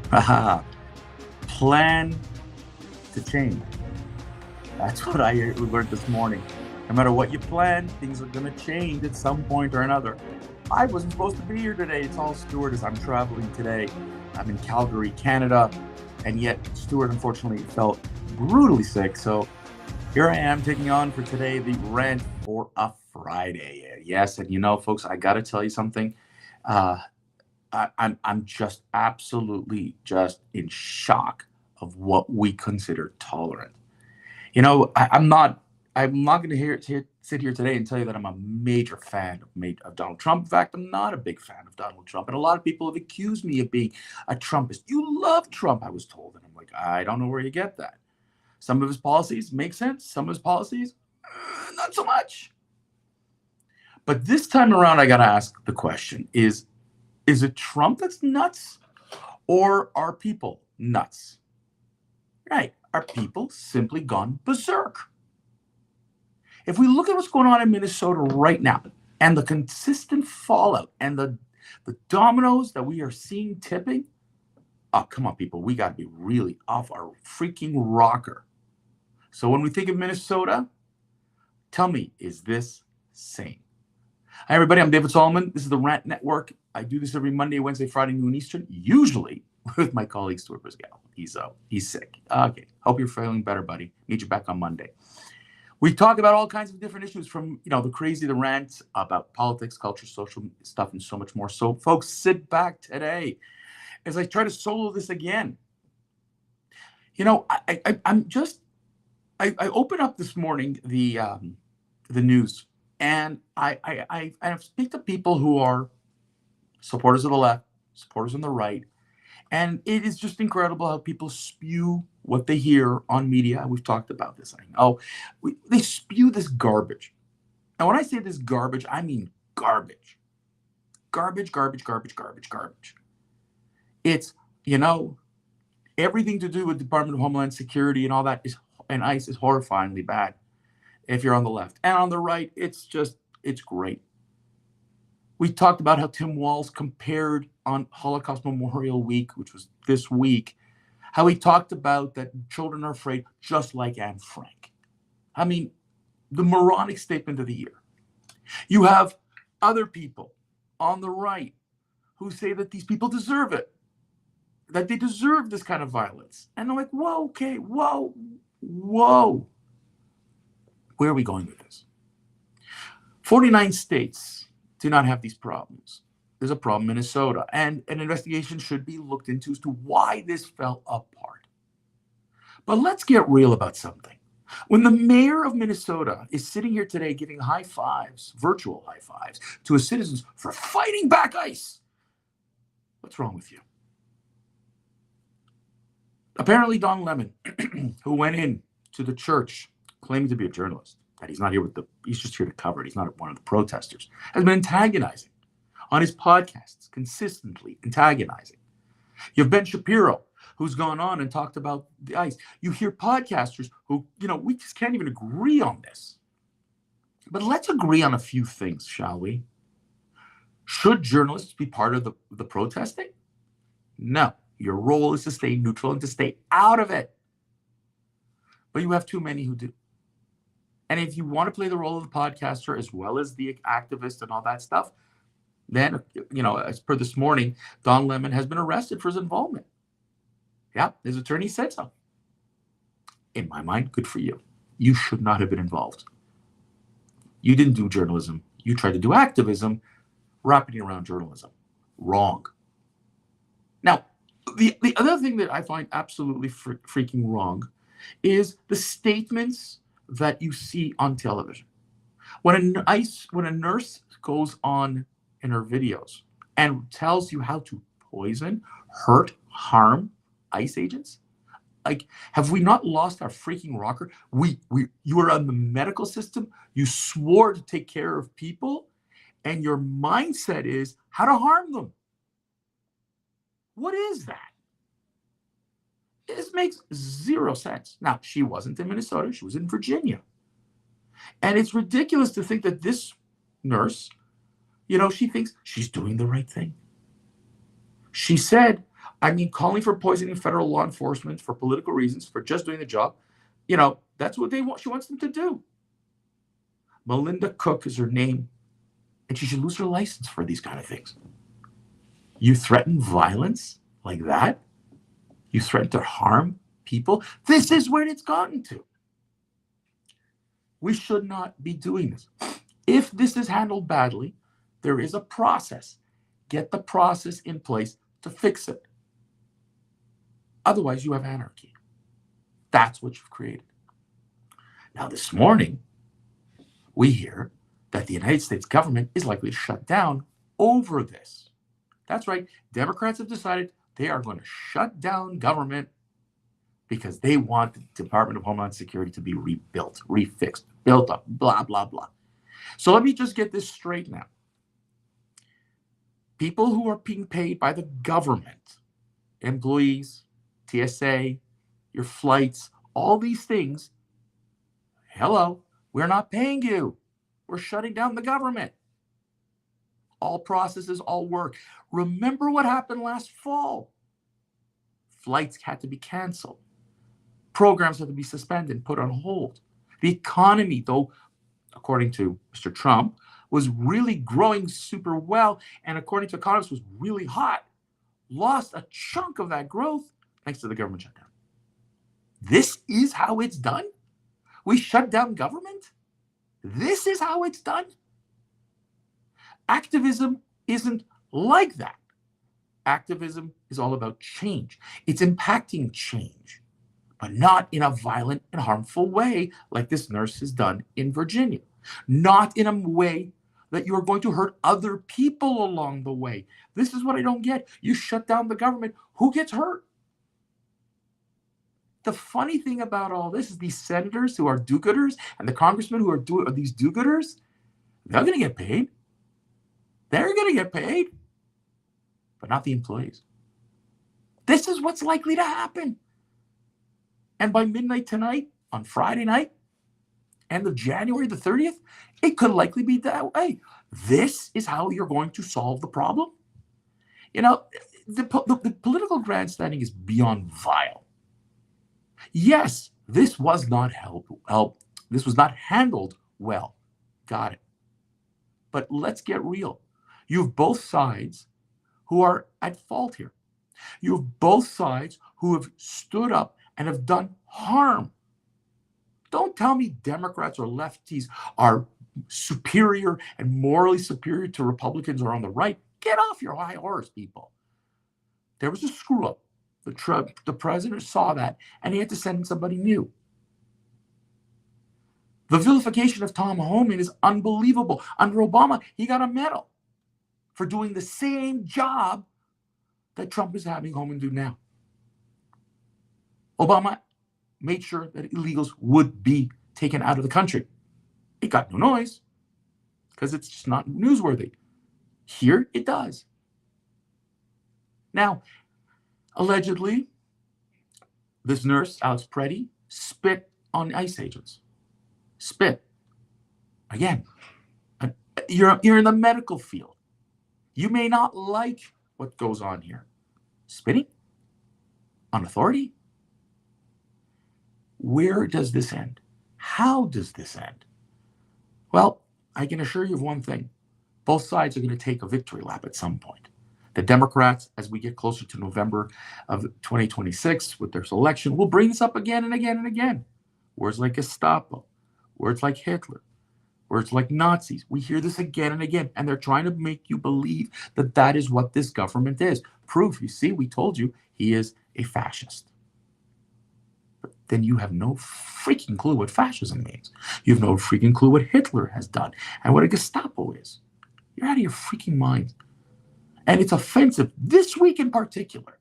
Haha. Plan to change. That's what I learned this morning. No matter what you plan, things are going to change at some point or another. I wasn't supposed to be here today. It's all Stuart as I'm traveling today. I'm in Calgary, Canada, and yet Stuart unfortunately felt brutally sick. So here I am taking on for today the rant for a Friday. Yes, and folks, I got to tell you something. Uh, I'm just absolutely just in shock of what we consider tolerant. I'm not going to sit here today and tell you that I'm a major fan of Donald Trump. In fact, I'm not a big fan of Donald Trump. And a lot of people have accused me of being a Trumpist. You love Trump, I was told. And I'm like, I don't know where you get that. Some of his policies make sense. Some of his policies, not so much. But this time around, I got to ask the question, is it Trump that's nuts, or are people nuts? Right. Are people simply gone berserk? If we look at what's going on in Minnesota right now and the consistent fallout and the dominoes that we are seeing tipping, oh, come on, people, we got to be really off our freaking rocker. So when we think of Minnesota, tell me, is this sane? Hi, everybody. I'm David Solomon. This is the Rant Network. I do this every Monday, Wednesday, Friday, noon Eastern, usually with my colleague, Stuart Brisgell. He's sick. Okay. Hope you're feeling better, buddy. Need you back on Monday. We talk about all kinds of different issues, from the crazy, the rants about politics, culture, social stuff, and so much more. So, folks, sit back today as I try to solo this again. I opened up this morning the news, and I speak to people who are supporters of the left, supporters on the right, and it is just incredible how people spew what they hear on media. We've talked about this. They spew this garbage. And when I say this garbage, I mean garbage. Garbage, garbage, garbage, garbage, garbage. It's, everything to do with Department of Homeland Security and all that and ICE is horrifyingly bad if you're on the left. And on the right, it's great. We talked about how Tim Walz compared on Holocaust Memorial Week, which was this week, how he talked about that children are afraid, just like Anne Frank. I mean, the moronic statement of the year. You have other people on the right who say that these people deserve it, that they deserve this kind of violence. And I'm like, whoa, okay, whoa. Where are we going with this? 49 states do not have these problems. There's a problem in Minnesota, and an investigation should be looked into as to why this fell apart. But let's get real about something. When the mayor of Minnesota is sitting here today giving high fives, virtual high fives, to his citizens for fighting back ICE, what's wrong with you? Apparently, Don Lemon, who went in to the church claiming to be a journalist, that he's not here he's just here to cover it, he's not one of the protesters, has been antagonizing on his podcasts, consistently antagonizing. You have Ben Shapiro, who's gone on and talked about the ICE. You hear podcasters who, we just can't even agree on this. But let's agree on a few things, shall we? Should journalists be part of the protesting? No. Your role is to stay neutral and to stay out of it. But you have too many who do. And if you want to play the role of the podcaster as well as the activist and all that stuff, then, as per this morning, Don Lemon has been arrested for his involvement. Yeah, his attorney said so. In my mind, good for you. You should not have been involved. You didn't do journalism. You tried to do activism, wrapping around journalism. Wrong. Now, the other thing that I find absolutely freaking wrong is the statements that you see on television. When a nurse goes on in her videos and tells you how to poison, hurt, harm ICE agents, like, have we not lost our freaking rocker? You are on the medical system. You swore to take care of people, and your mindset is how to harm them. What is that? This makes zero sense. Now, she wasn't in Minnesota. She was in Virginia. And it's ridiculous to think that this nurse, she thinks she's doing the right thing. She said, I mean, calling for poisoning federal law enforcement for political reasons, for just doing the job, that's what she wants them to do. Melinda Cook is her name, and she should lose her license for these kind of things. You threaten violence like that? You threaten to harm people? This is where it's gotten to. We should not be doing this. If this is handled badly, there is a process. Get the process in place to fix it. Otherwise, you have anarchy. That's what you've created. Now, this morning, we hear that the United States government is likely to shut down over this. That's right. Democrats have decided they are going to shut down government because they want the Department of Homeland Security to be rebuilt, refixed, built up, blah, blah, blah. So let me just get this straight now. People who are being paid by the government, employees, TSA, your flights, all these things, hello, we're not paying you. We're shutting down the government. All processes, all work. Remember what happened last fall? Flights had to be canceled. Programs had to be suspended, put on hold. The economy, though, according to Mr. Trump, was really growing super well, and according to economists, was really hot, lost a chunk of that growth thanks to the government shutdown. This is how it's done? We shut down government? This is how it's done? Activism isn't like that. Activism is all about change. It's impacting change, but not in a violent and harmful way like this nurse has done in Virginia. Not in a way that you are going to hurt other people along the way. This is what I don't get. You shut down the government. Who gets hurt? The funny thing about all this is these senators who are do-gooders and the congressmen who are these do-gooders, they're going to get paid. They're going to get paid, but not the employees. This is what's likely to happen. And by midnight tonight, on Friday night, end of January the 30th, it could likely be that way. This is how you're going to solve the problem? The political grandstanding is beyond vile. Yes, this was not this was not handled well. Got it. But let's get real. You have both sides who are at fault here. You have both sides who have stood up and have done harm. Don't tell me Democrats or lefties are superior and morally superior to Republicans or on the right. Get off your high horse, people. There was a screw up. The president saw that, and he had to send in somebody new. The vilification of Tom Homan is unbelievable. Under Obama, he got a medal for doing the same job that Trump is having Homan do now. Obama made sure that illegals would be taken out of the country. It got no noise because it's just not newsworthy. Here it does. Now, allegedly, this nurse, Alex Preddy, spit on ICE agents. Spit. Again, you're in the medical field. You may not like what goes on here. Spitting on authority? Where does this end? How does this end? Well, I can assure you of one thing. Both sides are going to take a victory lap at some point. The Democrats, as we get closer to November of 2026 with their selection, will bring this up again and again and again. Words like Gestapo, words like Hitler, words like Nazis. We hear this again and again, and they're trying to make you believe that that is what this government is. Proof, you see, we told you he is a fascist. But then you have no freaking clue what fascism means. You have no freaking clue what Hitler has done and what a Gestapo is. You're out of your freaking mind. And it's offensive, this week in particular,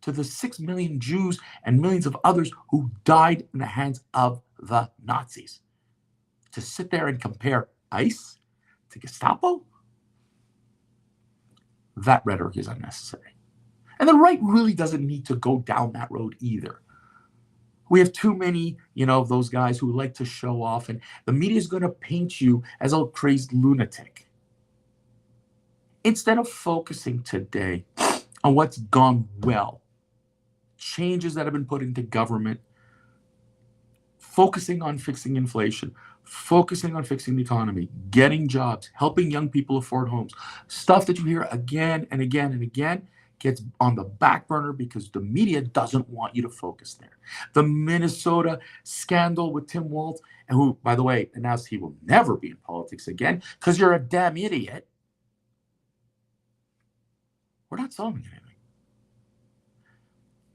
to the 6 million Jews and millions of others who died in the hands of the Nazis. To sit there and compare ICE to Gestapo, that rhetoric is unnecessary. And the right really doesn't need to go down that road either. We have too many, of those guys who like to show off, and the media is going to paint you as a crazed lunatic. Instead of focusing today on what's gone well, changes that have been put into government, focusing on fixing inflation, focusing on fixing the economy, getting jobs, helping young people afford homes. Stuff that you hear again and again and again gets on the back burner because the media doesn't want you to focus there. The Minnesota scandal with Tim Walz, and who, by the way, announced he will never be in politics again because you're a damn idiot. We're not solving anything.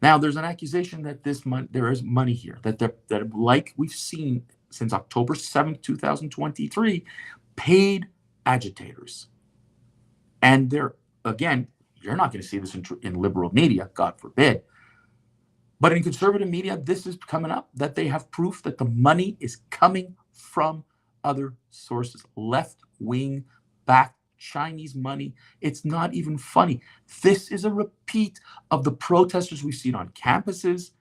Now, there's an accusation that there is money here, that like we've seen since October 7th, 2023, paid agitators. And they're, again, you're not going to see this in liberal media, God forbid. But in conservative media, this is coming up, that they have proof that the money is coming from other sources, left-wing backed Chinese money. It's not even funny. This is a repeat of the protesters we've seen on campuses,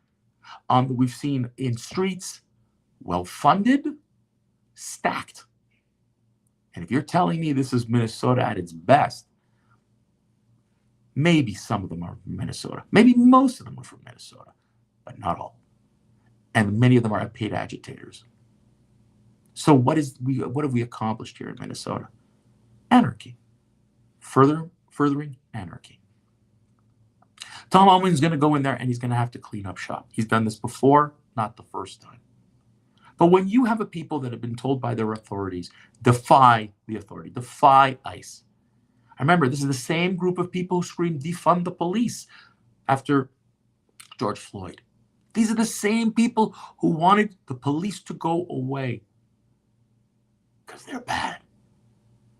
we've seen in streets, well-funded, stacked. And if you're telling me this is Minnesota at its best, maybe some of them are from Minnesota. Maybe most of them are from Minnesota, but not all. And many of them are paid agitators. So what have we accomplished here in Minnesota? Anarchy. Furthering anarchy. Tom Alman's going to go in there and he's going to have to clean up shop. He's done this before, not the first time. But when you have a people that have been told by their authorities, defy the authority, defy ICE. I remember this is the same group of people who screamed defund the police after George Floyd. These are the same people who wanted the police to go away because they're bad.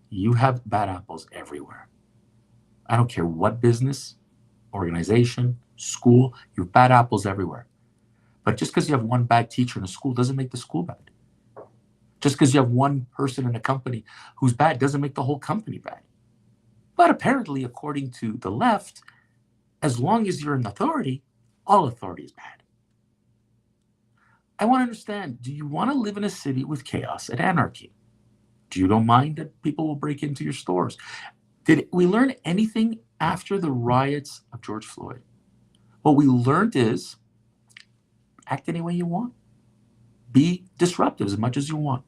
You have bad apples everywhere. I don't care what business, organization, school, you have bad apples everywhere. But just because you have one bad teacher in a school doesn't make the school bad. Just because you have one person in a company who's bad doesn't make the whole company bad. But apparently, according to the left, as long as you're in authority, all authority is bad. I want to understand, do you want to live in a city with chaos and anarchy? Do you don't mind that people will break into your stores? Did we learn anything after the riots of George Floyd? What we learned is act any way you want. Be disruptive as much as you want.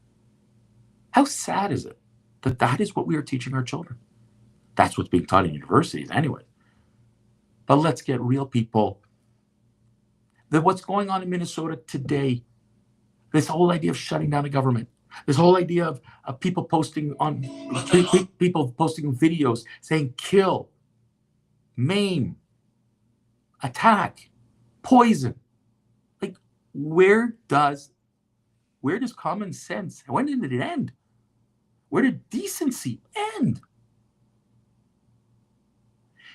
How sad is it that that is what we are teaching our children? That's what's being taught in universities anyway. But let's get real, people. That what's going on in Minnesota today, this whole idea of shutting down the government, this whole idea of people posting videos saying kill, maim, attack, poison. Like, where does common sense, when did it end? Where did decency end?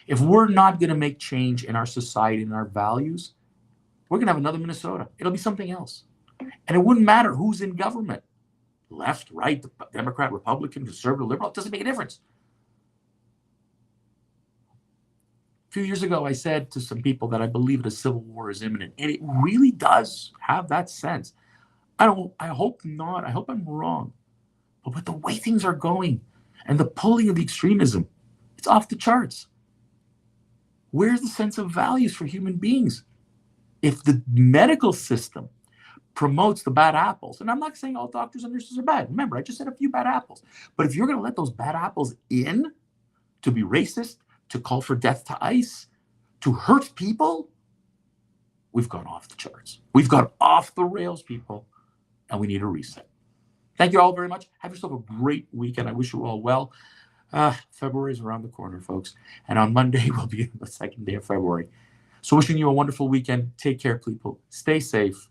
If we're not going to make change in our society and our values, we're going to have another Minnesota. It'll be something else. And it wouldn't matter who's in government. Left, right, Democrat, Republican, conservative, liberal, it doesn't make a difference. A few years ago, I said to some people that I believe that a civil war is imminent, and it really does have that sense. I hope not. I hope I'm wrong. But with the way things are going and the pulling of the extremism, it's off the charts. Where's the sense of values for human beings? If the medical system promotes the bad apples, and I'm not saying all doctors and nurses are bad. Remember, I just said a few bad apples. But if you're going to let those bad apples in to be racist, to call for death to ICE, to hurt people, we've gone off the charts. We've gone off the rails, people, and we need a reset. Thank you all very much. Have yourself a great weekend. I wish you all well. February is around the corner, folks. And on Monday, we'll be the second day of February. So wishing you a wonderful weekend. Take care, people. Stay safe.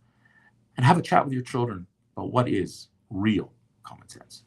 And have a chat with your children about what is real common sense.